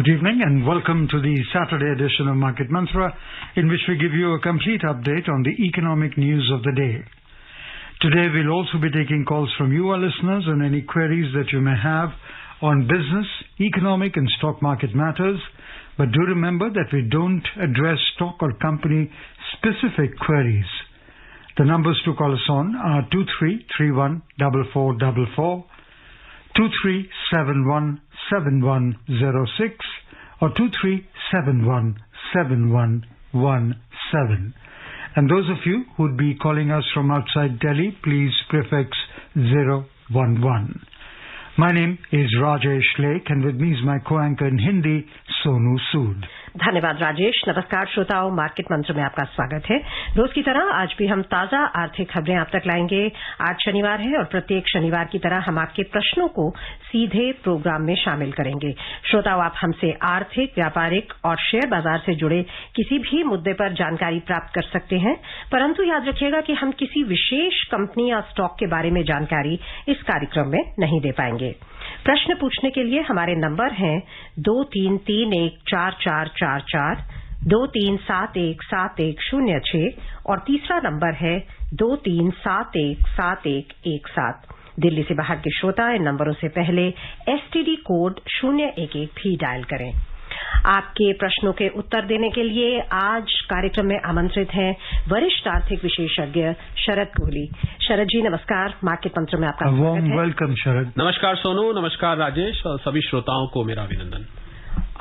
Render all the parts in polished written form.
Good evening and welcome to the Saturday edition of Market Mantra, in which we give you a complete update on the economic news of the day. Today we'll also be taking calls from you, our listeners, on any queries that you may have on business, economic and stock market matters. But do remember that we don't address stock or company specific queries. The numbers to call us on are 23314444, 23717106 or 23717117. And those of you who would be calling us from outside Delhi, please prefix 011. My name is Rajesh Lake and with me is my co-anchor in Hindi, Sonu Sood. धन्यवाद राजेश। नमस्कार श्रोताओं, market मंत्र में आपका स्वागत है। रोज की तरह आज भी हम ताजा आर्थिक खबरें आप तक लाएंगे। आज शनिवार है और प्रत्येक शनिवार की तरह हम आपके प्रश्नों को सीधे प्रोग्राम में शामिल करेंगे। श्रोताओं, आप हमसे आर्थिक, व्यापारिक और शेयर बाजार से जुड़े किसी भी मुद्दे पर जानकारी प्राप्त कर सकते हैं, परंतु याद रखिएगा कि हम किसी विशेष कंपनी या स्टॉक के बारे में जानकारी इस कार्यक्रम में नहीं दे पाएंगे। प्रश्न पूछने के लिए हमारे नंबर हैं 23314444, 23717106 और तीसरा नंबर है 23717117। दिल्ली से बाहर के श्रोता इन नंबरों से पहले एसटीडी कोड 011 भी डायल करें। आपके प्रश्नों के उत्तर देने के लिए आज कार्यक्रम में आमंत्रित हैं वरिष्ठ आर्थिक विशेषज्ञ शरद कोहली। शरद जी नमस्कार, मार्केट मंत्र में आपका स्वागत है। वेलकम शरद। नमस्कार सोनू, नमस्कार राजेश और सभी श्रोताओं को मेरा अभिनंदन।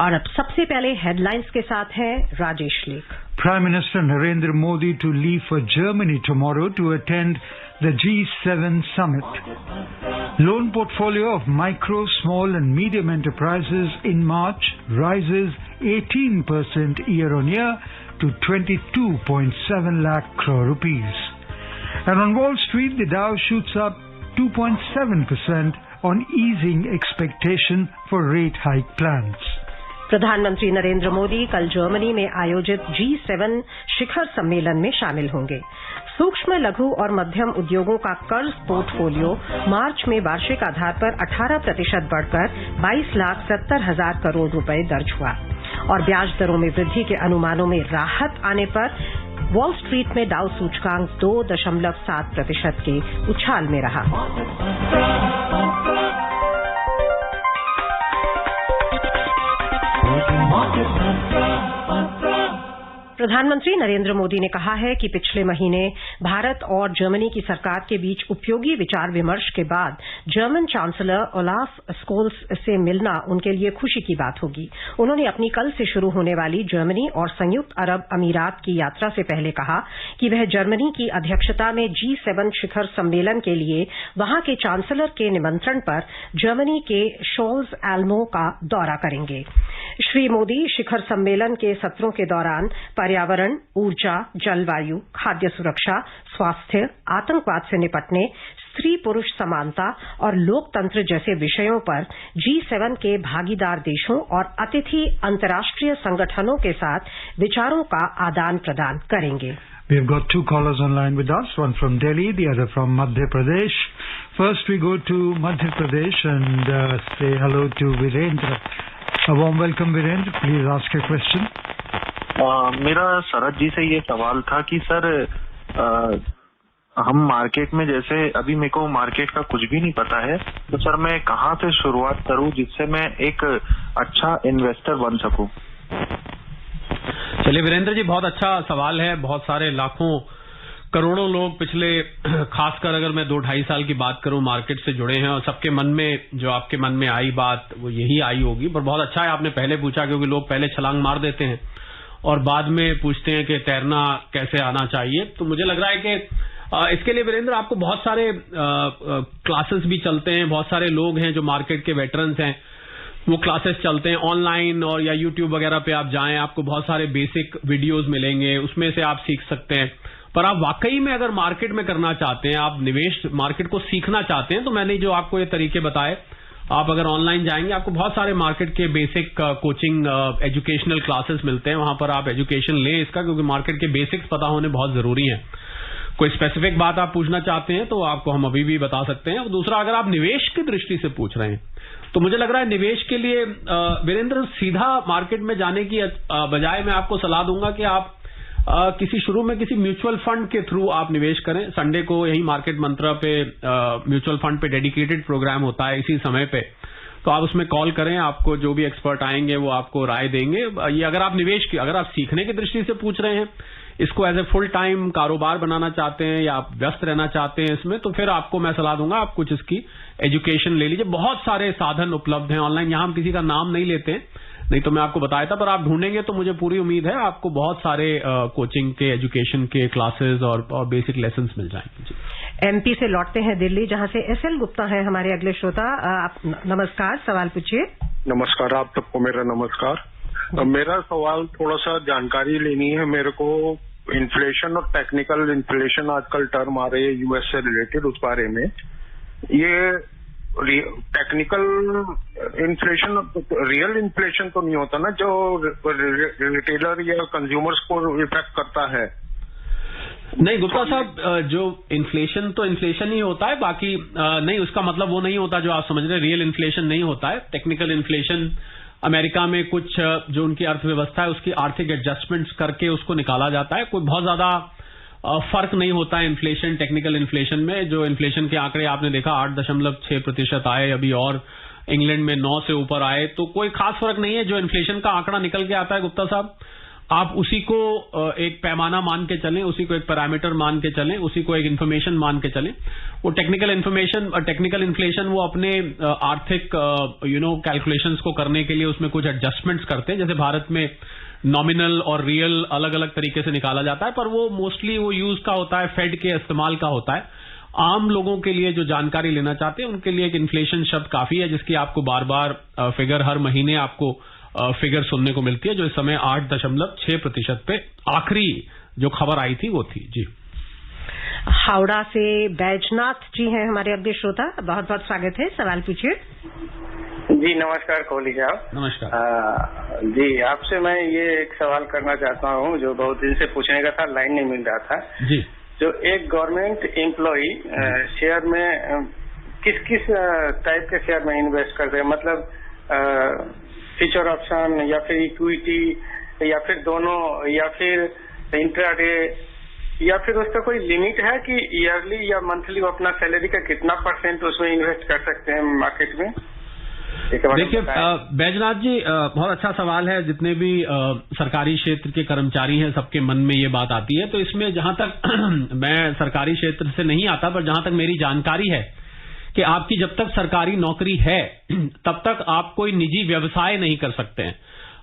और अब सबसे पहले हेडलाइंस के साथ हैं राजेश लेख। Prime Minister Narendra Modi to leave for Germany tomorrow to attend the G7 summit. Loan portfolio of micro, small and medium enterprises in March rises 18% year-on-year to 22.7 lakh crore rupees. And on Wall Street, the Dow shoots up 2.7% on easing expectation for rate hike plans. प्रधानमंत्री नरेंद्र मोदी कल Germany में आयोजित G7 शिखर सम्मेलन में शामिल होंगे। सूक्ष्म, लघु और मध्यम उद्योगों का कर्ज पोर्टफोलियो मार्च में वार्षिक आधार पर 18% बढ़कर 22,70,000 करोड़ रुपए दर्ज हुआ और ब्याज दरों में वृद्धि के अनुमानों में राहत आने पर वॉल स्ट्रीट में डाउ सूचकांक 2.7% के उछाल में रहा। प्रधानमंत्री नरेंद्र मोदी ने कहा है कि पिछले महीने भारत और जर्मनी की सरकार के बीच उपयोगी विचार विमर्श के बाद जर्मन चांसलर ओलाफ स्कोल्स से मिलना उनके लिए खुशी की बात होगी। उन्होंने अपनी कल से शुरू होने वाली जर्मनी और संयुक्त अरब अमीरात की यात्रा से पहले कहा कि वह जर्मनी की अध्यक्षता में G7 शिखर सम्मेलन के लिए वहां के चांसलर के निमंत्रण पर जर्मनी के शोल्स एल्मो का दौरा करेंगे। श्री मोदी शिखर सम्मेलन के सत्रों के दौरान पर्यावरण, ऊर्जा, जलवायु, खाद्य सुरक्षा, स्वास्थ्य, आतंकवाद से निपटने, स्त्री पुरुष समानता और लोकतंत्र जैसे विषयों पर G7 के भागीदार देशों और अतिथि अंतर्राष्ट्रीय संगठनों के साथ विचारों का आदान प्रदान करेंगे। We've got two callers online with us, one from Delhi, the other from Madhya Pradesh. First we go to Madhya Pradesh and say hello to Virendra. A warm welcome Virendra, please ask your question. मेरा शरद जी से ये सवाल था कि sir हम market में जैसे अभी मेरे को मार्केट का कुछ भी नहीं पता है, तो सर मैं कहाँ से शुरुआत करूँ जिससे मैं एक अच्छा इन्वेस्टर बन सकूँ? चलिए वीरेंद्र जी, बहुत अच्छा सवाल है। बहुत सारे लाखों करोड़ों लोग पिछले, खासकर अगर मैं 2-2.5 साल की बात करूं, मार्केट से जुड़े हैं और सबके मन में जो आपके मन में आई बात वो यही आई होगी। पर बहुत अच्छा है आपने पहले पूछा, क्योंकि लोग पहले छलांग मार देते हैं और बाद में पूछते हैं कि तैरना कैसे आना चाहिए। तो मुझे लग रहा है कि इसके लिए वीरेंद्र आपको बहुत सारे क्लासेस भी चलते हैं, बहुत सारे लोग हैं जो मार्केट के वेटरन्स हैं, वो क्लासेस चलते हैं ऑनलाइन और या यूट्यूब वगैरह पे आप जाएं, आपको बहुत सारे बेसिक वीडियोस मिलेंगे, उसमें से आप सीख सकते हैं। पर आप वाकई में अगर मार्केट में करना चाहते हैं, आप निवेश मार्केट को सीखना चाहते हैं, तो मैंने जो आपको ये तरीके बताए, आप अगर ऑनलाइन जाएंगे आपको बहुत सारे मार्केट के बेसिक कोचिंग एजुकेशनल क्लासेस मिलते हैं, वहां पर आप एजुकेशन लें इसका, क्योंकि मार्केट के बेसिक्स पता होने बहुत जरूरी हैं। कोई स्पेसिफिक बात आप पूछना चाहते हैं तो आपको हम अभी भी बता सकते हैं। और दूसरा, अगर आप निवेश की दृष्टि से पूछ रहे हैं तो मुझे लग रहा है निवेश के लिए वीरेंद्र सीधा मार्केट में जाने की बजाय मैं आपको सलाह दूंगा कि आप शुरू में किसी म्यूचुअल फंड के थ्रू आप निवेश करें। संडे को यही मार्केट मंत्रा पे म्यूचुअल फंड पे डेडिकेटेड प्रोग्राम होता है इसी समय पे, तो आप उसमें कॉल करें, आपको जो भी एक्सपर्ट आएंगे वो आपको राय देंगे। ये अगर आप अगर आप सीखने की दृष्टि से पूछ रहे हैं, इसको एज ए फुल टाइम कारोबार बनाना चाहते हैं या आप व्यस्त रहना चाहते हैं इसमें, तो फिर आपको मैं सलाह दूंगा आप कुछ इसकी एजुकेशन ले लीजिए। बहुत सारे साधन उपलब्ध हैं ऑनलाइन, यहां हम किसी का नाम नहीं लेते हैं, नहीं तो मैं आपको बताया था, पर आप ढूंढेंगे तो मुझे पूरी उम्मीद है आपको बहुत सारे कोचिंग के, एजुकेशन के क्लासेस और बेसिक लेसन्स मिल जाएंगे। एमपी से लौटते हैं दिल्ली, जहां से एसएल गुप्ता हैं हमारे अगले श्रोता। आप नमस्कार, सवाल पूछिए। नमस्कार, आप सबको मेरा नमस्कार। मेरा सवाल थोड़ा सा जानकारी लेनी है मेरे को। इन्फ्लेशन और टेक्निकल इन्फ्लेशन आजकल टर्म आ रहे हैं यूएस से रिलेटेड, उस बारे में। ये टेक्निकल इन्फ्लेशन रियल इन्फ्लेशन तो नहीं होता ना, जो रिटेलर या कंज्यूमर्स को इफेक्ट करता है? नहीं गुप्ता साहब, जो इन्फ्लेशन तो इन्फ्लेशन ही होता है, बाकी नहीं, उसका मतलब वो नहीं होता जो आप समझ रहे हैं। रियल इन्फ्लेशन नहीं होता है। टेक्निकल इन्फ्लेशन अमेरिका में कुछ जो उनकी अर्थव्यवस्था है उसकी आर्थिक एडजस्टमेंट्स करके उसको निकाला जाता है। कोई बहुत ज्यादा फर्क नहीं होता है इन्फ्लेशन टेक्निकल इन्फ्लेशन में। जो इन्फ्लेशन के आंकड़े आपने देखा 8.6% आए अभी, और इंग्लैंड में 9 से ऊपर आए, तो कोई खास फर्क नहीं है। जो इन्फ्लेशन का आंकड़ा निकल के आता है गुप्ता साहब, आप उसी को एक पैमाना मान के चलें, उसी को एक पैरामीटर मान के चलें, उसी को एक इन्फॉर्मेशन मान के चलें। वो टेक्निकल इन्फ्लेशन वो अपने आर्थिक कैलकुलेशंस को करने के लिए उसमें कुछ एडजस्टमेंट्स करते हैं। जैसे भारत में नॉमिनल और रियल अलग अलग तरीके से निकाला जाता है, पर वो मोस्टली वो यूज का होता है, फेड के इस्तेमाल का होता है। आम लोगों के लिए जो जानकारी लेना चाहते हैं उनके लिए एक इन्फ्लेशन शब्द काफी है, जिसकी आपको बार बार फिगर हर महीने आपको फिगर सुनने को मिलती है, जो इस समय 8.6% पे आखिरी जो खबर आई थी वो थी। जी, हावड़ा से बैजनाथ जी हैं हमारे अगले श्रोता, बहुत बहुत स्वागत है, सवाल पूछिए। जी नमस्कार कोहली साहब। नमस्कार। जी, आपसे मैं ये एक सवाल करना चाहता हूँ जो बहुत दिन से पूछने का था, लाइन नहीं मिल रहा था। जी, जो एक गवर्नमेंट एम्प्लॉई शेयर में किस किस टाइप के शेयर में इन्वेस्ट करते हैं, मतलब फ्यूचर ऑप्शन या फिर इक्विटी या फिर दोनों या फिर इंट्राडे, या फिर उसका कोई लिमिट है कि ईयरली या मंथली वो अपना सैलरी का कितना % उसमें इन्वेस्ट कर सकते हैं मार्केट में? देखिए बैजनाथ जी, बहुत अच्छा सवाल है। जितने भी सरकारी क्षेत्र के कर्मचारी हैं सबके मन में ये बात आती है। तो इसमें जहां तक मैं सरकारी क्षेत्र से नहीं आता, पर जहां तक मेरी जानकारी है कि आपकी जब तक सरकारी नौकरी है तब तक आप कोई निजी व्यवसाय नहीं कर सकते हैं,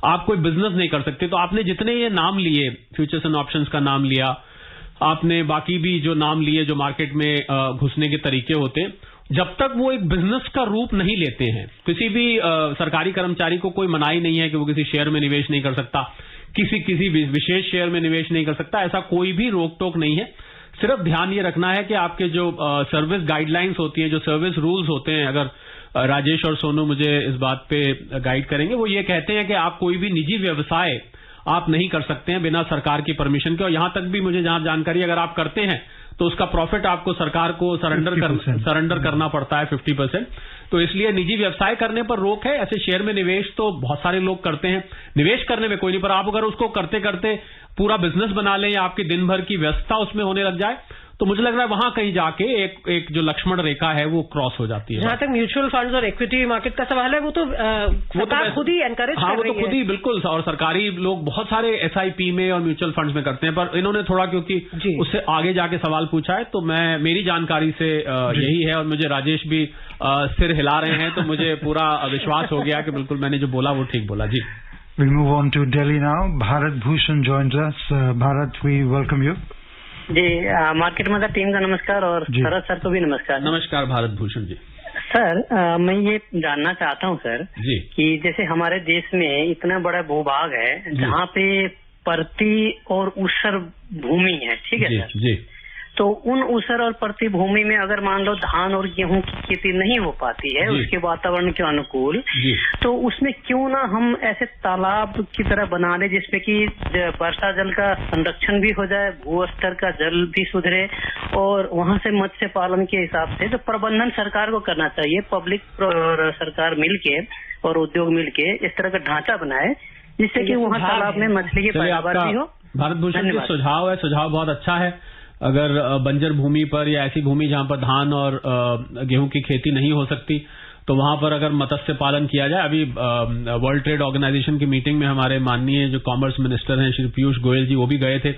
आप कोई बिजनेस नहीं कर सकते। तो आपने जितने ये नाम लिए, फ्यूचर्स एंड ऑप्शंस का नाम लिया आपने, बाकी भी जो नाम लिए जो मार्केट में घुसने के तरीके होते हैं, जब तक वो एक बिजनेस का रूप नहीं लेते हैं, किसी भी सरकारी कर्मचारी को कोई मनाही नहीं है कि वो किसी शेयर में निवेश नहीं कर सकता, किसी विशेष शेयर में निवेश नहीं कर सकता, ऐसा कोई भी रोक टोक नहीं है। सिर्फ ध्यान ये रखना है कि आपके जो सर्विस गाइडलाइंस होती हैं, जो सर्विस रूल्स होते हैं, अगर राजेश और सोनू मुझे इस बात पे गाइड करेंगे, वो ये कहते हैं कि आप कोई भी निजी व्यवसाय आप नहीं कर सकते हैं बिना सरकार की परमिशन के। और यहां तक भी मुझे जहां जानकारी, अगर आप करते हैं तो उसका प्रॉफिट आपको सरकार को सरेंडर करना पड़ता है 50%। तो इसलिए निजी व्यवसाय करने पर रोक है। ऐसे शेयर में निवेश तो बहुत सारे लोग करते हैं, निवेश करने में कोई नहीं, पर आप अगर उसको करते करते पूरा बिजनेस बना लें या आपकी दिन भर की व्यस्तता उसमें होने लग जाए, तो मुझे लग रहा है वहां कहीं जाके एक जो लक्ष्मण रेखा है वो क्रॉस हो जाती है। जहां तक म्यूचुअल फंड्स और इक्विटी मार्केट का सवाल है, वो तो खुद ही एनकरेज कर रही है। वो तो खुद ही बिल्कुल, और सरकारी लोग बहुत सारे SIP में और म्यूचुअल फंड्स में करते हैं, पर इन्होंने थोड़ा क्योंकि उससे आगे जाके सवाल पूछा है, तो मेरी जानकारी से यही है। और मुझे राजेश भी सिर हिला रहे हैं, तो मुझे पूरा विश्वास हो गया कि बिल्कुल मैंने जो बोला वो ठीक बोला। जी, We'll move on to Delhi now. Bharat Bhushan joins us. Bharat, we welcome you. जी, मार्केट मदर टीम का नमस्कार और शरद सर को भी नमस्कार। नमस्कार भारत भूषण जी। सर, मैं ये जानना चाहता हूँ सर जी, कि जैसे हमारे देश में इतना बड़ा भूभाग है जहाँ पे परती और ऊसर भूमि है, ठीक है सर? जी। तो उन ऊसर और प्रति भूमि में अगर मान लो धान और गेहूं की खेती नहीं हो पाती है उसके वातावरण के अनुकूल, तो उसमें क्यों ना हम ऐसे तालाब की तरह बना ले जिसमें कि वर्षा जल का संरक्षण भी हो जाए, भू स्तर का जल भी सुधरे, और वहां से मत्स्य पालन के हिसाब से तो प्रबंधन सरकार को करना चाहिए। पब्लिक और सरकार मिलके और उद्योग मिलके इस तरह का ढांचा बनाए जिससे कि वहाँ तालाब में मछली की पैदावार भी हो। भारत भूषण जी सुझाव है, सुझाव बहुत अच्छा है। अगर बंजर भूमि पर या ऐसी भूमि जहां पर धान और गेहूं की खेती नहीं हो सकती तो वहां पर अगर मत्स्य पालन किया जाए, अभी वर्ल्ड ट्रेड ऑर्गेनाइजेशन की मीटिंग में हमारे माननीय जो कॉमर्स मिनिस्टर हैं श्री पीयूष गोयल जी, वो भी गए थे।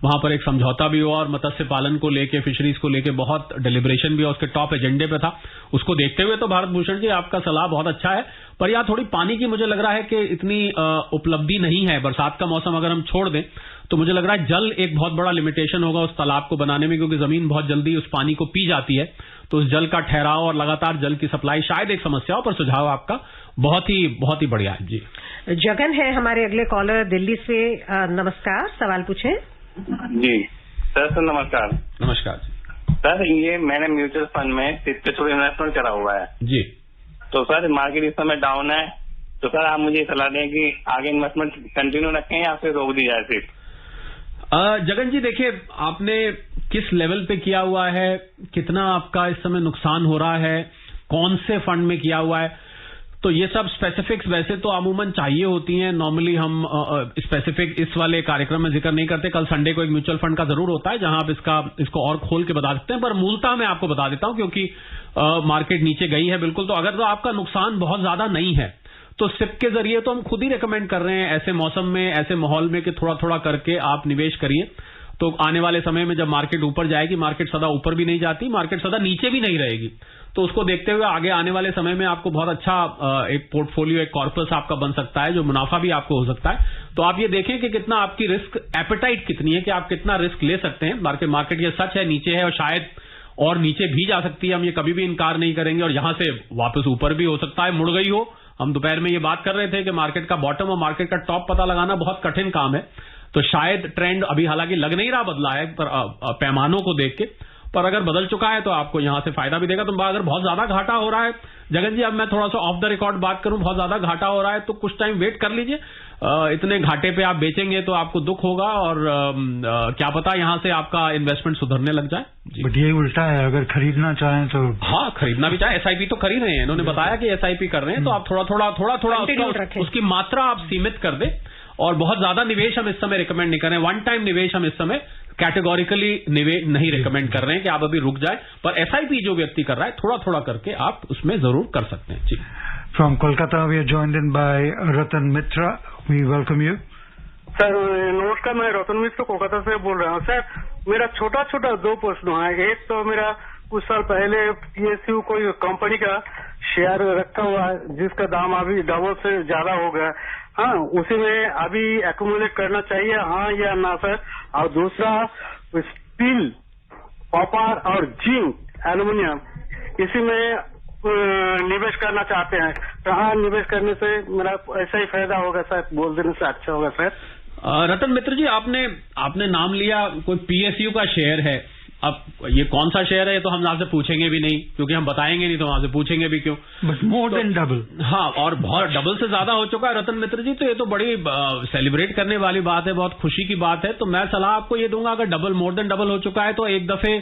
वहां पर एक समझौता भी हुआ और मत्स्य पालन को लेके, फिशरीज को लेके बहुत डिलिब्रेशन भी हुआ, उसके टॉप एजेंडे पे था। उसको देखते हुए तो भारत भूषण जी आपका सलाह बहुत अच्छा है, पर यहाँ थोड़ी पानी की मुझे लग रहा है कि इतनी उपलब्धि नहीं है। बरसात का मौसम अगर हम छोड़ दें तो मुझे लग रहा है जल एक बहुत बड़ा लिमिटेशन होगा उस तालाब को बनाने में, क्योंकि जमीन बहुत जल्दी उस पानी को पी जाती है। तो उस जल का ठहराव और लगातार जल की सप्लाई शायद एक समस्या हो, पर सुझाव आपका बहुत ही बढ़िया है जी। जगन है हमारे अगले कॉलर दिल्ली से। नमस्कार, सवाल पूछें। जी सर, नमस्कार। नमस्कार सर, ये मैंने म्यूचुअल फंड में थोड़ी इन्वेस्टमेंट करा हुआ है जी। तो सर मार्केट इस समय डाउन है, तो सर आप मुझे सलाह दें कि आगे इन्वेस्टमेंट कंटिन्यू रखें या फिर रोक दी जाए सिर्फ। जगन जी देखिए, आपने किस लेवल पे किया हुआ है, कितना आपका इस समय नुकसान हो रहा है, कौन से फंड में किया हुआ है, तो ये सब स्पेसिफिक्स वैसे तो अमूमन चाहिए होती हैं। नॉर्मली हम स्पेसिफिक इस वाले कार्यक्रम में जिक्र नहीं करते। कल संडे को एक म्यूचुअल फंड का जरूर होता है जहां आप इसको और खोल के बता सकते हैं, पर मूलतः मैं आपको बता देता हूं क्योंकि मार्केट नीचे गई है बिल्कुल। तो अगर तो आपका नुकसान बहुत ज्यादा नहीं है तो सिप के जरिए तो हम खुद ही रेकमेंड कर रहे हैं ऐसे मौसम में, ऐसे माहौल में कि थोड़ा थोड़ा करके आप निवेश करिए। तो आने वाले समय में जब मार्केट ऊपर जाएगी, मार्केट सदा ऊपर भी नहीं जाती, मार्केट सदा नीचे भी नहीं रहेगी, तो उसको देखते हुए आगे आने वाले समय में आपको बहुत अच्छा एक पोर्टफोलियो, एक कॉर्पस आपका बन सकता है, जो मुनाफा भी आपको हो सकता है। तो आप ये देखें कि कितना आपकी रिस्क एपेटाइट कितनी है, कि आप कितना रिस्क ले सकते हैं। मार्केट ये सच है नीचे है और शायद और नीचे भी जा सकती है, हम ये कभी भी इनकार नहीं करेंगे, और यहां से वापस ऊपर भी हो सकता है, मुड़ गई हो। हम दोपहर में ये बात कर रहे थे कि मार्केट का बॉटम और मार्केट का टॉप पता लगाना बहुत कठिन काम है। तो शायद ट्रेंड अभी हालांकि लग नहीं रहा बदला है, पर पैमानों को देख के, पर अगर बदल चुका है तो आपको यहां से फायदा भी देगा। तो अगर बहुत ज्यादा घाटा हो रहा है जगन जी, अब मैं थोड़ा सा ऑफ द रिकॉर्ड बात करूं, बहुत ज्यादा घाटा हो रहा है तो कुछ टाइम वेट कर लीजिए। इतने घाटे पे आप बेचेंगे तो आपको दुख होगा, और क्या पता यहां से आपका इन्वेस्टमेंट सुधरने लग जाए। बट ये उल्टा है, अगर खरीदना चाहें तो हाँ, खरीदना भी चाहे। एसआईपी तो खरीद रहे हैं, इन्होंने बताया कि एसआईपी कर रहे हैं, तो आप थोड़ा उसकी मात्रा आप सीमित कर दे, और बहुत ज्यादा निवेश हम इस समय रिकमेंड नहीं कर रहे हैं। वन टाइम निवेश हम इस समय कैटेगोरिकली निवेश नहीं रिकमेंड कर रहे हैं कि आप अभी रुक जाए, पर एसआईपी जो व्यक्ति कर रहा है थोड़ा थोड़ा करके आप उसमें जरूर कर सकते हैं जी। From Kolkata, we are joined in by Ratan Mitra. We welcome you. Sir नमस्कार, मैं रतन मिश्र कोलकाता से बोल रहा हूँ। सर मेरा छोटा छोटा दो प्रश्न है। एक तो मेरा कुछ साल पहले पीएसयू कोई कंपनी का शेयर रखा हुआ है जिसका दाम अभी डबल से ज्यादा हो गया, हाँ, उसी में अभी एक्यूमुलेट करना चाहिए, हाँ या ना सर? और दूसरा स्टील, कॉपर और जिंक, एल्यूमिनियम, इसी में निवेश करना चाहते हैं, कहाँ निवेश करने से मेरा ऐसा ही फायदा होगा सर? बोल देने से अच्छा होगा सर। रतन मित्र जी, आपने नाम लिया कोई पीएसयू का शेयर है। अब ये कौन सा शेयर है ये तो हम आपसे पूछेंगे भी नहीं, क्योंकि हम बताएंगे नहीं तो आपसे पूछेंगे भी क्यों। But more than double. हाँ, और बहुत डबल से ज्यादा हो चुका है रतन मित्र जी, तो ये तो बड़ी सेलिब्रेट करने वाली बात है, बहुत खुशी की बात है। तो मैं सलाह आपको ये दूंगा, अगर मोर देन डबल हो चुका है तो एक दफे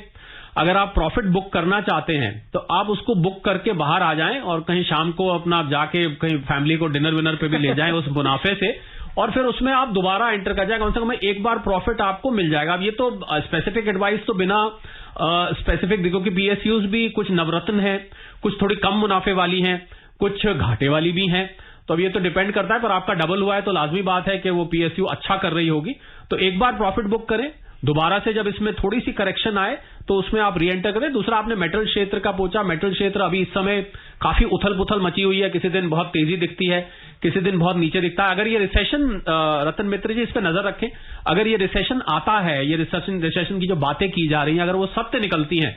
अगर आप प्रॉफिट बुक करना चाहते हैं तो आप उसको बुक करके बाहर आ जाएं, और कहीं शाम को अपना जाके कहीं फैमिली को डिनर विनर पे भी ले जाएं उस मुनाफे से, और फिर उसमें आप दोबारा एंटर कर जाए। कम से कम एक बार प्रॉफिट आपको मिल जाएगा। अब ये तो स्पेसिफिक एडवाइस तो बिना स्पेसिफिक, देखो कि पीएसयूज भी कुछ नवरत्न है, कुछ थोड़ी कम मुनाफे वाली हैं, कुछ घाटे वाली भी हैं। तो अब ये तो डिपेंड करता है, पर आपका डबल हुआ है तो लाजमी बात है कि वो पीएसयू अच्छा कर रही होगी। तो एक बार प्रॉफिट बुक करें, दोबारा से जब इसमें थोड़ी सी करेक्शन आए तो उसमें आप री एंटर करें। दूसरा, आपने मेटल क्षेत्र का पूछा। मेटल क्षेत्र अभी इस समय काफी उथल पुथल मची हुई है, किसी दिन बहुत तेजी दिखती है, किसी दिन बहुत नीचे दिखता है। अगर ये रिसेशन, रतन मित्र जी इस पर नजर रखें, अगर ये रिसेशन आता है, ये रिसेशन की जो बातें की जा रही हैं अगर वो सत्य निकलती हैं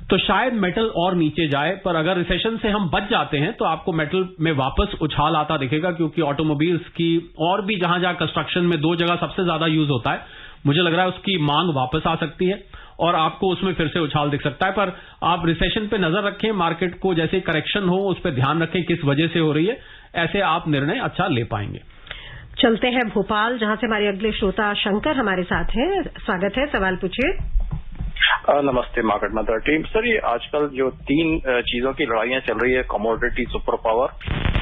तो शायद मेटल और नीचे जाए, पर अगर रिसेशन से हम बच जाते हैं तो आपको मेटल में वापस उछाल आता दिखेगा, क्योंकि ऑटोमोबाइल्स की और भी जहां कंस्ट्रक्शन में दो जगह सबसे ज्यादा यूज होता है, मुझे लग रहा है उसकी मांग वापस आ सकती है। और आपको उसमें फिर से उछाल दिख सकता है। पर आप रिसेशन पे नजर रखें, मार्केट को जैसे करेक्शन हो उस पर ध्यान रखें किस वजह से हो रही है, ऐसे आप निर्णय अच्छा ले पाएंगे। चलते हैं भोपाल, जहां से हमारे अगले श्रोता शंकर हमारे साथ हैं। स्वागत है, सवाल पूछिए। नमस्ते मार्केट मदर टीम। सर, ये आजकल जो 3 चीजों की लड़ाइयां चल रही है, कमोडिटी, सुपर पावर,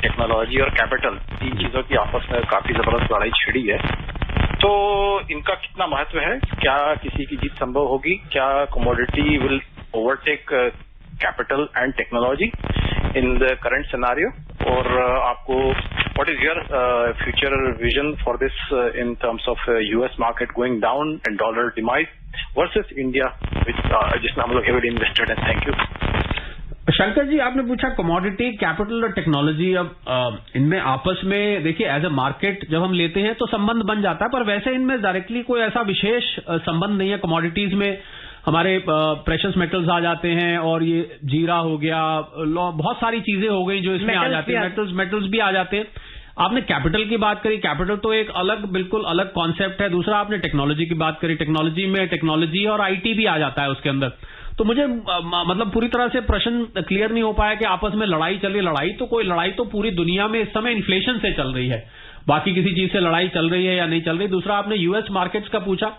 टेक्नोलॉजी और कैपिटल, 3 चीजों की आपस में काफी जबरदस्त लड़ाई छिड़ी है, तो इनका कितना महत्व है? क्या किसी की जीत संभव होगी? क्या commodity will overtake capital and technology in the current scenario? और आपको what is your future vision for this in terms of US market going down and dollar demise versus India, जिसमें हम लोग हेवीली इन्वेस्टेड हैं? Thank you. Shankar ji, आपने पूछा commodity, capital और technology, अब इनमें आपस में देखिए एज ए मार्केट जब हम लेते हैं तो संबंध बन जाता है, पर वैसे इनमें डायरेक्टली कोई ऐसा विशेष संबंध नहीं है। कमोडिटीज में हमारे प्रेशियस मेटल्स आ जाते हैं और ये जीरा हो गया, बहुत सारी चीजें हो गई जो इसमें आ जाती है, मेटल्स भी आ जाते हैं। आपने कैपिटल की बात करी, कैपिटल तो एक अलग, बिल्कुल अलग कॉन्सेप्ट है। दूसरा आपने टेक्नोलॉजी की बात करी, टेक्नोलॉजी में टेक्नोलॉजी और आईटी भी आ जाता है उसके अंदर। तो मुझे मतलब पूरी तरह से प्रश्न क्लियर नहीं हो पाया कि आपस में लड़ाई चल रही। लड़ाई तो पूरी दुनिया में इस समय इन्फ्लेशन से चल रही है, बाकी किसी चीज से लड़ाई चल रही है या नहीं चल रही। दूसरा आपने यूएस मार्केट्स का पूछा,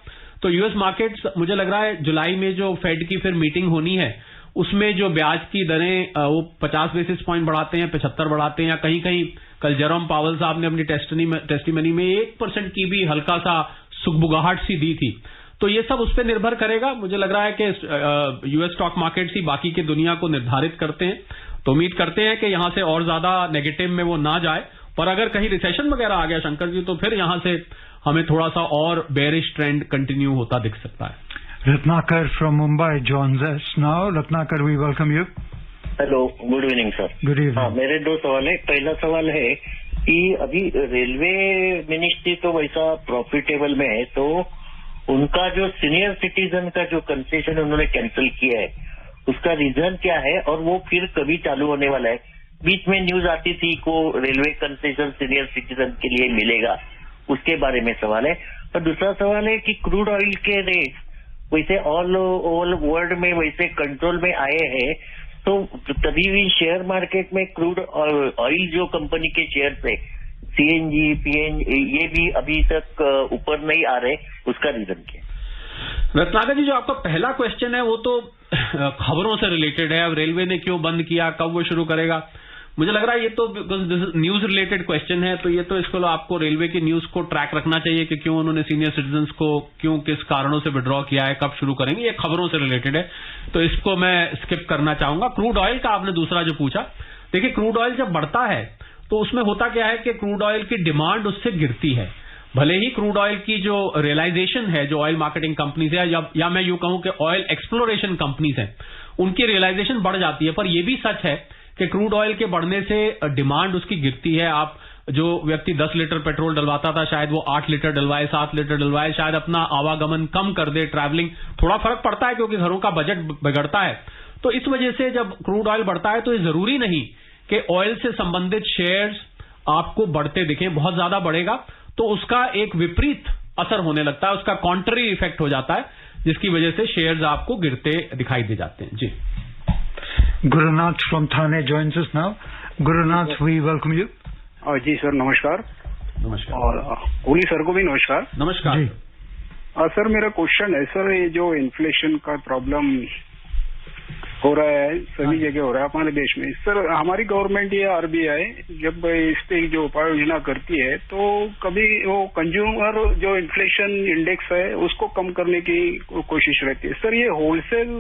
तो यूएस मार्केट्स मुझे लग रहा है जुलाई में जो फेड की फिर मीटिंग होनी है उसमें जो ब्याज की दरें वो 50 बेसिस पॉइंट बढ़ाते हैं, 75 बढ़ाते हैं, या कहीं कहीं कल जेरोम पावल साहब ने अपनी टेस्टिमनी में 1% की भी हल्का सा सुगबुगाहट सी दी थी। तो ये सब उस पर निर्भर करेगा। मुझे लग रहा है कि यूएस स्टॉक मार्केट्स ही बाकी की दुनिया को निर्धारित करते हैं, तो उम्मीद करते हैं कि यहां से और ज्यादा नेगेटिव में वो ना जाए। पर अगर कहीं रिसेशन वगैरह आ गया शंकर जी, तो फिर यहां से हमें थोड़ा सा और बेरिश ट्रेंड कंटिन्यू होता दिख सकता है। Ratnakar from Mumbai joins us now. Ratnakar, we welcome you. Hello, good evening sir. Good evening. हाँ, मेरे 2 सवाल है। पहला सवाल है कि अभी रेलवे मिनिस्ट्री तो वैसा प्रॉफिटेबल में है, तो उनका जो सीनियर सिटीजन का जो कंसेशन उन्होंने कैंसिल किया है, उसका रीजन क्या है और वो फिर कभी चालू होने वाला है? बीच में न्यूज आती थी को रेलवे कंसेशन सीनियर सिटीजन के लिए मिलेगा, उसके बारे में सवाल है। और दूसरा सवाल है कि क्रूड ऑयल के रेट वैसे ऑल वर्ल्ड में वैसे कंट्रोल में आए हैं, तो कभी भी शेयर मार्केट में क्रूड ऑयल जो कंपनी के शेयर है, सीएनजी, पीएनजी, ये भी अभी तक ऊपर नहीं आ रहे, उसका रीजन क्या? रत्नाकर जी, जो आपका पहला क्वेश्चन है वो तो खबरों से रिलेटेड है। अब रेलवे ने क्यों बंद किया, कब वो शुरू करेगा, मुझे लग रहा है ये तो न्यूज रिलेटेड क्वेश्चन है, तो ये तो इसको आपको रेलवे की न्यूज को ट्रैक रखना चाहिए कि क्यों उन्होंने सीनियर सिटीजन्स को क्यों किस कारणों से विड्रॉ किया है, कब शुरू करेंगे, ये खबरों से रिलेटेड है, तो इसको मैं स्किप करना चाहूंगा। क्रूड ऑयल का आपने दूसरा जो पूछा, देखिए क्रूड ऑयल जब बढ़ता है तो उसमें होता क्या है कि क्रूड ऑयल की डिमांड उससे गिरती है। भले ही क्रूड ऑयल की जो रियलाइजेशन है, जो ऑयल मार्केटिंग कंपनीज है या मैं यूं कहूं कि ऑयल एक्सप्लोरेशन कंपनीज हैं, उनकी रियलाइजेशन बढ़ जाती है। पर यह भी सच है कि क्रूड ऑयल के बढ़ने से डिमांड उसकी गिरती है। आप जो व्यक्ति 10 लीटर पेट्रोल डलवाता था, शायद वो 8 लीटर डलवाए, 7 लीटर डलवाए, शायद अपना आवागमन कम कर दे, ट्रैवलिंग, थोड़ा फर्क पड़ता है क्योंकि घरों का बजट बिगड़ता है। तो इस वजह से जब क्रूड ऑयल बढ़ता है तो ये जरूरी नहीं कि ऑयल से संबंधित शेयर्स आपको बढ़ते दिखें। बहुत ज्यादा बढ़ेगा तो उसका एक विपरीत असर होने लगता है, उसका कॉन्ट्ररी इफेक्ट हो जाता है, जिसकी वजह से शेयर्स आपको गिरते दिखाई दे जाते हैं। जी, Gurunath from Thane joins us now. Gurunath, we welcome you. जी सर, नमस्कार। नमस्कार। और ओली सर को भी नमस्कार। नमस्कार। सर, मेरा क्वेश्चन है सर, ये जो इन्फ्लेशन का प्रॉब्लम हो रहा है सभी जगह हो रहा है हमारे देश में, सर हमारी गवर्नमेंट या आरबीआई जब इस पे जो उपाय योजना करती है तो कभी वो कंज्यूमर जो इन्फ्लेशन इंडेक्स है उसको कम करने की कोशिश रहती है। सर, ये होलसेल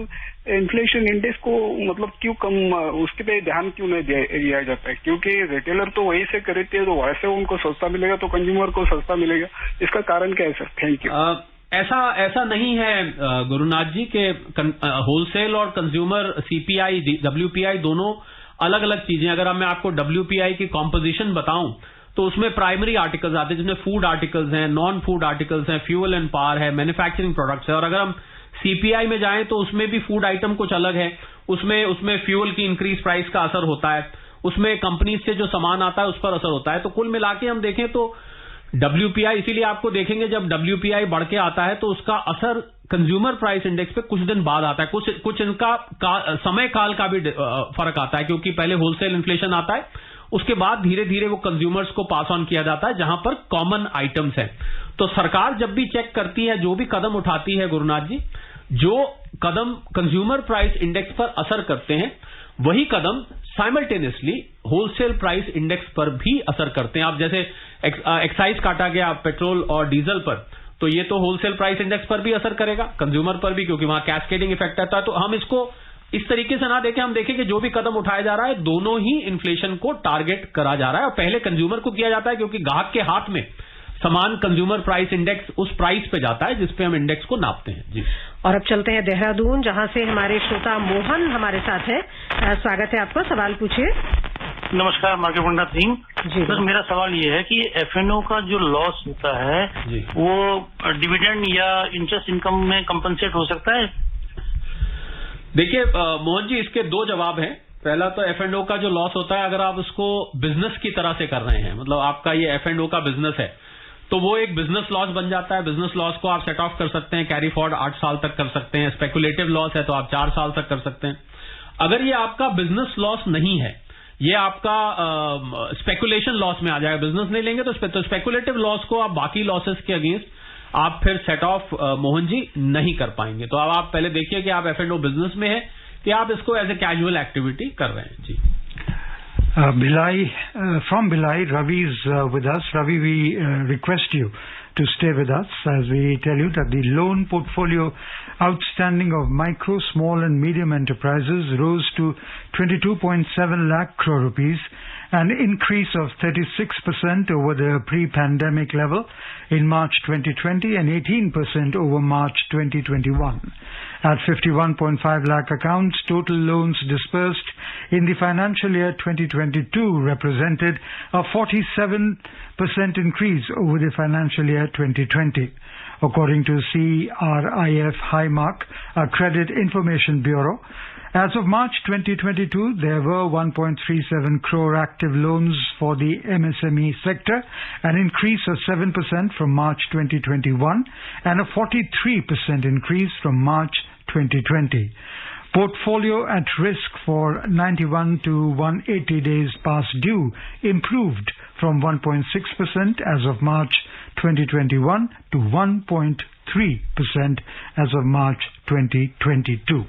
इन्फ्लेशन इंडेक्स को मतलब क्यों कम, उसके पे ध्यान क्यों नहीं दिया जाता है? क्योंकि रिटेलर तो वही से खरीदते हैं, तो वैसे उनको सस्ता मिलेगा तो कंज्यूमर को सस्ता मिलेगा, इसका कारण क्या है सर? Thank you. ऐसा नहीं है गुरुनाथ जी के होलसेल और कंज्यूमर सीपीआई डब्ल्यूपीआई दोनों अलग अलग चीजें। अगर मैं आपको डब्ल्यूपीआई की कॉम्पोजिशन बताऊं तो उसमें प्राइमरी आर्टिकल्स आते हैं, जिसमें फूड आर्टिकल्स हैं, नॉन फूड आर्टिकल्स हैं, फ्यूल एंड पावर है, मैन्युफैक्चरिंग प्रोडक्ट्स है। और अगर हम सीपीआई में जाएं तो उसमें भी फूड आइटम कुछ अलग है, उसमें फ्यूल की इंक्रीज प्राइस का असर होता है, उसमें कंपनी से जो सामान आता है उस पर असर होता है। तो कुल मिला के हम देखें तो WPI, इसीलिए आपको देखेंगे जब WPI बढ़ के आता है तो उसका असर कंज्यूमर प्राइस इंडेक्स पे कुछ दिन बाद आता है, कुछ इनका समय काल का भी फर्क आता है, क्योंकि पहले होलसेल इन्फ्लेशन आता है, उसके बाद धीरे धीरे वो कंज्यूमर्स को पास ऑन किया जाता है जहां पर कॉमन आइटम्स हैं। तो सरकार जब भी चेक करती है, जो भी कदम उठाती है गुरुनाथ जी, जो कदम कंज्यूमर प्राइस इंडेक्स पर असर करते हैं वही कदम साइमल्टेनियसली होलसेल प्राइस इंडेक्स पर भी असर करते हैं। आप जैसे एक्साइज काटा गया पेट्रोल और डीजल पर, तो ये तो होलसेल प्राइस इंडेक्स पर भी असर करेगा, कंज्यूमर पर भी, क्योंकि वहां कैस्केडिंग इफेक्ट आता है। तो हम इसको इस तरीके से ना देखें, हम देखें कि जो भी कदम उठाया जा रहा है दोनों ही इन्फ्लेशन को टारगेट करा जा रहा है, और पहले कंज्यूमर को किया जाता है क्योंकि ग्राहक के हाथ में समान कंज्यूमर प्राइस इंडेक्स उस प्राइस पे जाता है जिसपे हम इंडेक्स को नापते हैं। जी। और अब चलते हैं देहरादून, जहां से हमारे श्रोता मोहन हमारे साथ है। स्वागत है आपका, सवाल पूछिए। नमस्कार मार्केट पंडित सिंह जी। सर मेरा सवाल ये है कि F&O का जो लॉस होता है वो डिविडेंड या इंटरेस्ट इनकम में कंपनसेट हो सकता है? देखिए मोहन जी, इसके दो जवाब हैं। पहला तो F&O का जो लॉस होता है, अगर आप उसको बिजनेस की तरह से कर रहे हैं, मतलब आपका ये F&O का बिजनेस है, तो वो एक बिजनेस लॉस बन जाता है। बिजनेस लॉस को आप सेट ऑफ कर सकते हैं, कैरी फॉरवर्ड 8 साल तक कर सकते हैं। स्पेकुलेटिव लॉस है तो आप 4 साल तक कर सकते हैं। अगर ये आपका बिजनेस लॉस नहीं है, ये आपका स्पेकुलेशन लॉस में आ जाएगा, बिजनेस नहीं लेंगे तो स्पेकुलेटिव लॉस को आप बाकी लॉसेस के अगेंस्ट आप फिर सेट ऑफ मोहन जी नहीं कर पाएंगे। तो अब आप पहले देखिए कि आप F&O बिजनेस में है कि आप इसको एज ए कैजुअल एक्टिविटी कर रहे हैं। जी। Bhilai, from Bhilai, Ravi is with us. Ravi, we request you to stay with us as we tell you that the loan portfolio outstanding of micro, small and medium enterprises rose to 22.7 lakh crore rupees, an increase of 36% over the pre-pandemic level in March 2020 and 18% over March 2021. At 51.5 lakh accounts, total loans disbursed in the financial year 2022 represented a 47% increase over the financial year 2020. According to CRIF Highmark, a credit information bureau, as of March 2022, there were 1.37 crore active loans for the MSME sector, an increase of 7% from March 2021 and a 43% increase from March 2020. Portfolio at risk for 91 to 180 days past due improved from 1.6% as of March 2021 to 1.3% as of March 2022.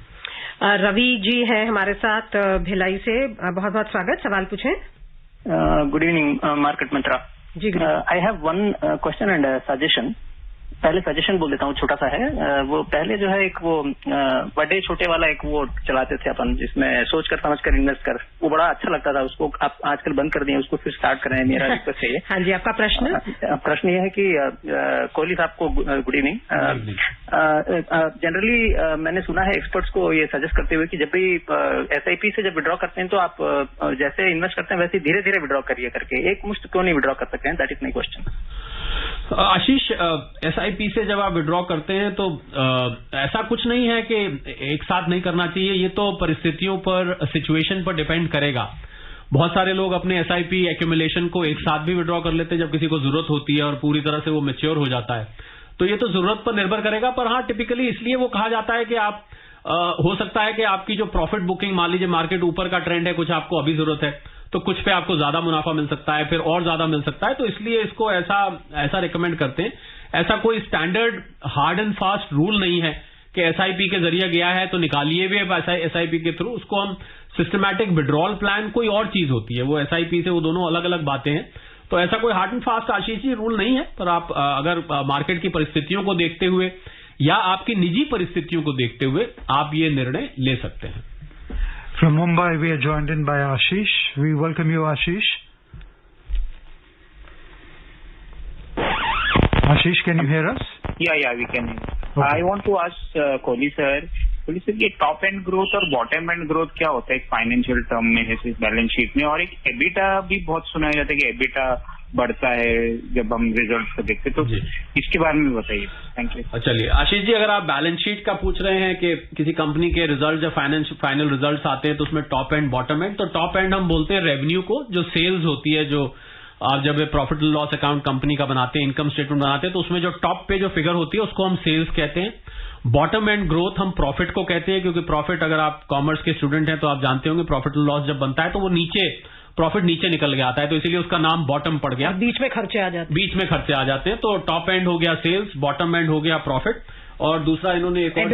Ravi ji है हमारे साथ भिलाई से, बहुत बहुत स्वागत। सवाल पूछें। Good evening market Mantra जी। I have one question and suggestion. पहले सजेशन बोल देता हूँ, छोटा सा है। वो पहले जो है एक वो बड़े छोटे वाला एक वो चलाते थे अपन, जिसमें सोच कर समझ कर इन्वेस्ट कर, वो बड़ा अच्छा लगता था। उसको आप आजकल बंद कर दिए, उसको फिर स्टार्ट करें, मेरा रिक्वेस्ट है। हाँ जी, आपका प्रश्न? प्रश्न ये है कि कोहली साहब को गुड इवनिंग। जनरली मैंने सुना है एक्सपर्ट्स को ये सजेस्ट करते हुए कि जब भी SIP से जब विड्रॉ करते हैं तो आप जैसे इन्वेस्ट करते हैं वैसे धीरे धीरे विड्रॉ करिए करके, एक मुश्त क्यों नहीं विड्रॉ कर सकते हैं? That is my question. Ashish, SIP से जब आप विड्रॉ करते हैं तो ऐसा कुछ नहीं है कि एक साथ नहीं करना चाहिए, ये तो परिस्थितियों पर, सिचुएशन पर डिपेंड करेगा। बहुत सारे लोग अपने SIP एक्यूमुलेशन को एक साथ भी विड्रॉ कर लेते हैं जब किसी को जरूरत होती है और पूरी तरह से वो मैच्योर हो जाता है। तो ये तो जरूरत पर निर्भर करेगा, पर हाँ टिपिकली इसलिए वो कहा जाता है कि आप हो सकता है कि आपकी जो प्रॉफिट बुकिंग, मान लीजिए मार्केट ऊपर का ट्रेंड है, कुछ आपको अभी जरूरत है तो कुछ पे आपको ज्यादा मुनाफा मिल सकता है, फिर और ज्यादा मिल सकता है, तो इसलिए इसको ऐसा रिकमेंड करते हैं। ऐसा कोई standard hard and fast rule नहीं है कि SIP के जरिए गया है तो निकालिए भी SIP के थ्रू। उसको हम सिस्टमैटिक विड्रॉल प्लान कोई और चीज होती है, वो SIP से वो दोनों अलग अलग बातें हैं। तो ऐसा कोई hard and fast Ashish ji rule नहीं है, पर आप अगर मार्केट की परिस्थितियों को देखते हुए या आपकी निजी परिस्थितियों को देखते हुए आप ये निर्णय ले सकते हैं। From Mumbai, we are joined in by Ashish. We welcome you, Ashish. Ashish, can you hear us? Yeah, we can. Okay. I want to ask Kohli sir, ये टॉप एंड ग्रोथ और बॉटम एंड ग्रोथ क्या होता है एक financial term में, जैसे balance sheet में? और एक एबिटा भी बहुत सुनाया जाता है कि एबिटा बढ़ता है जब हम रिजल्ट को देखते, तो इसके बारे में बताइए। Thank you. चलिए आशीष जी, अगर आप बैलेंस शीट का पूछ रहे हैं कि किसी कंपनी के रिजल्ट जब फाइनल रिजल्ट्स आते हैं तो उसमें टॉप एंड बॉटम एंड, तो टॉप एंड हम बोलते हैं रेवेन्यू को, जो सेल्स होती है, जो आप जब प्रॉफिट लॉस अकाउंट कंपनी का बनाते हैं, इनकम स्टेटमेंट बनाते हैं, तो उसमें जो टॉप पे जो फिगर होती है उसको हम सेल्स कहते हैं। बॉटम एंड ग्रोथ हम प्रॉफिट को कहते हैं, क्योंकि प्रॉफिट, अगर आप कॉमर्स के स्टूडेंट हैं तो आप जानते होंगे प्रॉफिट लॉस जब बनता है तो वो नीचे, प्रॉफिट नीचे निकल के आता है, तो इसीलिए उसका नाम बॉटम पड़ गया। बीच में खर्चे आ जाते हैं। तो टॉप एंड हो गया सेल्स, बॉटम एंड हो गया प्रॉफिट, और दूसरा इन्होंने एक और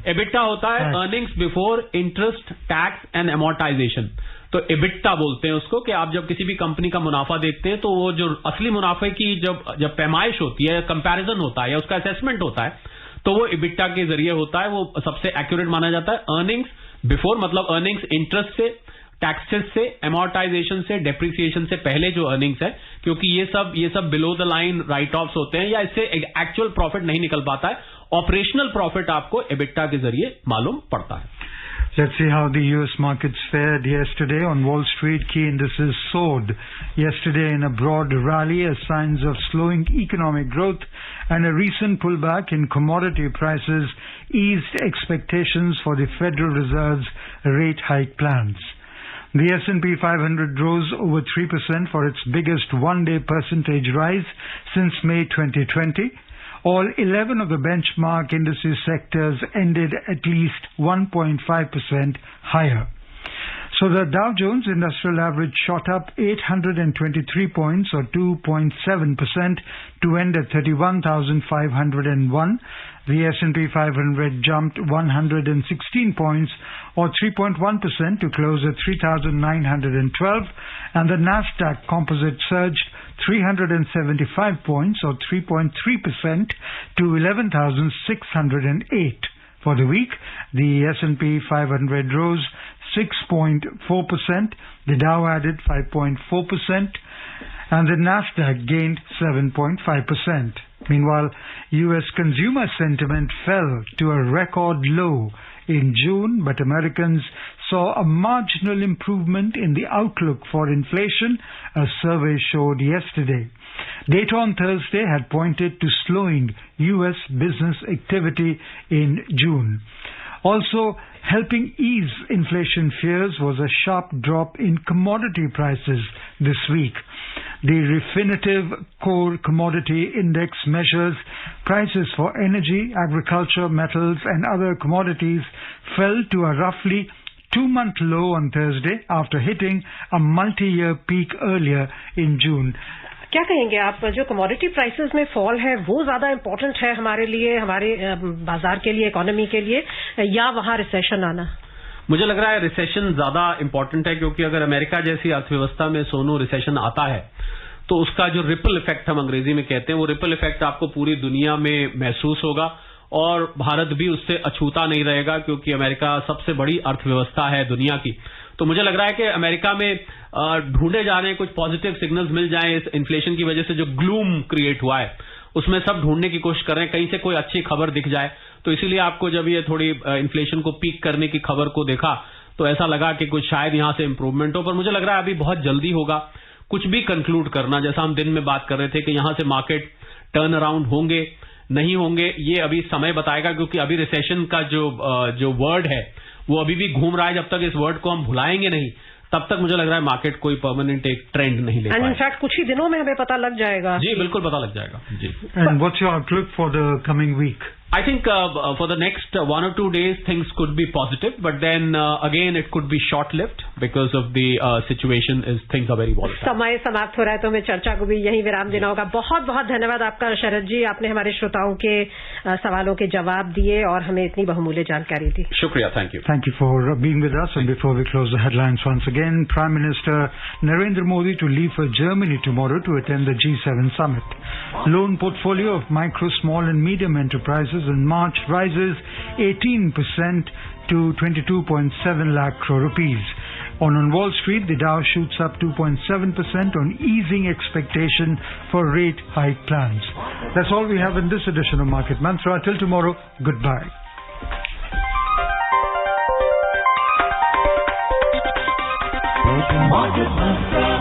एबिटा होता है, earnings before interest, tax and amortisation. तो एबिटा बोलते हैं उसको, कि आप जब किसी भी कंपनी का मुनाफा देखते हैं तो वो जो असली मुनाफे की जब पैमाइश होती है, कंपैरिजन होता है या उसका असेसमेंट होता है, तो वो एबिटा के जरिए होता है, वो सबसे एक्यूरेट माना जाता है। अर्निंग्स बिफोर मतलब अर्निंग्स इंटरेस्ट से, टैक्सेस से, अमोर्टाइजेशन से, डेप्रिसिएशन से पहले जो अर्निंग्स है, क्योंकि ये सब below the line right offs होते हैं या इससे एक्चुअल प्रॉफिट नहीं निकल पाता है। ऑपरेशनल प्रॉफिट आपको एबिटा के जरिए मालूम पड़ता है। Let's see how the U.S. markets fared yesterday. On Wall Street, key indices soared yesterday in a broad rally as signs of slowing economic growth and a recent pullback in commodity prices eased expectations for the Federal Reserve's rate hike plans. The S&P 500 rose over 3% for its biggest one-day percentage rise since May 2020. All 11 of the benchmark indices sectors ended at least 1.5% higher. So the Dow Jones Industrial Average shot up 823 points or 2.7% to end at 31,501. The S&P 500 jumped 116 points or 3.1% to close at 3,912, and the Nasdaq Composite surged 375 points or 3.3% to 11,608. For the week, the S&P 500 rose 6.4%, the Dow added 5.4%, and the Nasdaq gained 7.5%. Meanwhile, U.S. consumer sentiment fell to a record low in June, but Americans saw a marginal improvement in the outlook for inflation, a survey showed yesterday. Data on Thursday had pointed to slowing U.S. business activity in June. Also, helping ease inflation fears was a sharp drop in commodity prices this week. The Refinitiv Core Commodity Index measures prices for energy, agriculture, metals and other commodities fell to a roughly 2-month low on Thursday after hitting a multi-year peak earlier in June. क्या कहेंगे आप, जो commodity prices में fall है वो ज्यादा important है हमारे लिए, हमारे बाजार के लिए, इकोनॉमी के लिए, या वहां रिसेशन आना? मुझे लग रहा है रिसेशन ज्यादा इम्पोर्टेंट है, क्योंकि अगर अमेरिका जैसी अर्थव्यवस्था में सोनू रिसेशन आता है तो उसका जो रिपल इफेक्ट हम अंग्रेजी में कहते हैं, वो रिपल इफेक्ट आपको पूरी दुनिया में महसूस होगा और भारत भी उससे अछूता नहीं रहेगा, क्योंकि अमेरिका सबसे बड़ी अर्थव्यवस्था है दुनिया की। तो मुझे लग रहा है कि अमेरिका में ढूंढे जा रहे हैं कुछ पॉजिटिव सिग्नल्स मिल जाएं इस इन्फ्लेशन की वजह से जो ग्लूम क्रिएट हुआ है, उसमें सब ढूंढने की कोशिश कर रहे हैं, कहीं से कोई अच्छी खबर दिख जाए। तो इसीलिए आपको जब ये थोड़ी इन्फ्लेशन को पीक करने की खबर को देखा तो ऐसा लगा कि कुछ शायद यहां से इंप्रूवमेंट हो, पर मुझे लग रहा है अभी बहुत जल्दी होगा कुछ भी कंक्लूड करना। जैसा हम दिन में बात कर रहे थे कि यहां से मार्केट टर्न अराउंड होंगे नहीं होंगे, ये अभी समय बताएगा, क्योंकि अभी रिसेशन का जो वर्ड है वो अभी भी घूम रहा है। जब तक इस वर्ड को हम भुलाएंगे नहीं तब तक मुझे लग रहा है मार्केट कोई परमानेंट एक ट्रेंड नहीं ले पाएगा। इनफैक्ट कुछ ही दिनों में हमें पता लग जाएगा। जी बिल्कुल पता लग जाएगा जी। And what's your outlook for the coming week? I think for the next 1 or 2 days things could be positive, but then again it could be short-lived because of the situation is things are very volatile. समय समाप्त हो रहा है तो हमें चर्चा को भी यहीं विराम देना होगा। बहुत बहुत धन्यवाद आपका शरद जी, आपने हमारे श्रोताओं के सवालों के जवाब दिए और हमें इतनी बहुमूल्य जानकारी दी। शुक्रिया, thank you. Thank you for being with us. And before we close the headlines once again, Prime Minister Narendra Modi to leave for Germany tomorrow to attend the G7 summit. Loan portfolio of micro, small and medium enterprises in March rises 18% to 22.7 lakh crore rupees. On Wall Street, the Dow shoots up 2.7% on easing expectation for rate hike plans. That's all we have in this edition of Market Mantra. Till tomorrow, goodbye. Market Mantra.